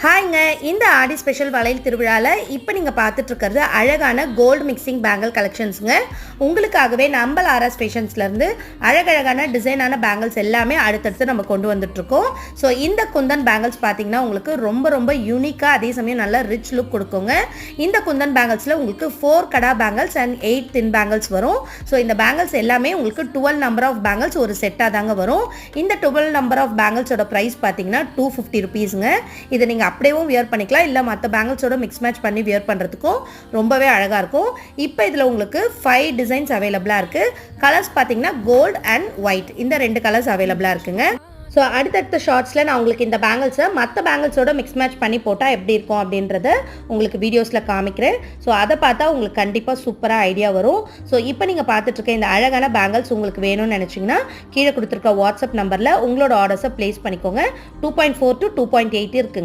ஹாய்ங்க, இந்த ஆடி ஸ்பெஷல் வளையல் திருவிழாவில் இப்போ நீங்கள் பார்த்துட்டு இருக்கிறது அழகான கோல்டு மிக்சிங் பேங்கிள் கலெக்ஷன்ஸுங்க. உங்களுக்காகவே நம்ம ஆர்எஸ் ஃபேஷன்ஸ்லேருந்து அழகழகான டிசைனான பேங்கிள்ஸ் எல்லாமே அடுத்தடுத்து நம்ம கொண்டு வந்துட்ருக்கோம். ஸோ இந்த குந்தன் பேங்கிள்ஸ் பார்த்தீங்கன்னா உங்களுக்கு ரொம்ப ரொம்ப யூனிக்காக, அதே சமயம் நல்ல ரிச் லுக் கொடுக்குங்க. இந்த குந்தன் பேங்கிள்ஸில் உங்களுக்கு 4 கடா பேங்கிள்ஸ் அண்ட் 8 தின் பேங்கிள்ஸ் வரும். ஸோ இந்த பேங்கிள்ஸ் எல்லாமே உங்களுக்கு 12 நம்பர் ஆஃப் பேங்கிள்ஸ் ஒரு செட்டாக தாங்க வரும். இந்த 12 நம்பர் ஆஃப் பேங்கிள்ஸோட ப்ரைஸ் பார்த்தீங்கன்னா 250 ருபீஸுங்க. இதை நீங்கள் அப்படியேவும் வியர் பண்ணிக்கலாம், இல்லை மற்ற பேங்கிள்ஸோட மிக்ஸ் மேட்ச் பண்ணி வியர் பண்ணுறதுக்கும் ரொம்பவே அழகாக இருக்கும். இப்போ இதில் உங்களுக்கு 5 டிசைன்ஸ் அவைலபிளாக இருக்குது. கலர்ஸ் பார்த்தீங்கன்னா கோல்டு அண்ட் ஒயிட், இந்த 2 கலர்ஸ் அவைலபிளாக இருக்குங்க. ஸோ அடுத்தடுத்த ஷார்ட்ஸில் நான் உங்களுக்கு இந்த பேங்கிள்ஸை மற்ற பேங்கிள்ஸோட மிக்ஸ் மேட்ச் பண்ணி போட்டால் எப்படி இருக்கும் அப்படின்றத உங்களுக்கு வீடியோஸில் காமிக்கிறேன். ஸோ அதை பார்த்தா உங்களுக்கு கண்டிப்பாக சூப்பராக ஐடியா வரும். ஸோ இப்போ நீங்கள் பார்த்துட்ருக்க இந்த அழகான பேங்கிள்ஸ் உங்களுக்கு வேணும்னு நினச்சிங்கன்னா கீழே கொடுத்துருக்க வாட்ஸ்அப் நம்பரில் உங்களோட ஆர்டர்ஸை ப்ளேஸ் பண்ணிக்கோங்க. 2.4 to 2.8 இருக்குங்க.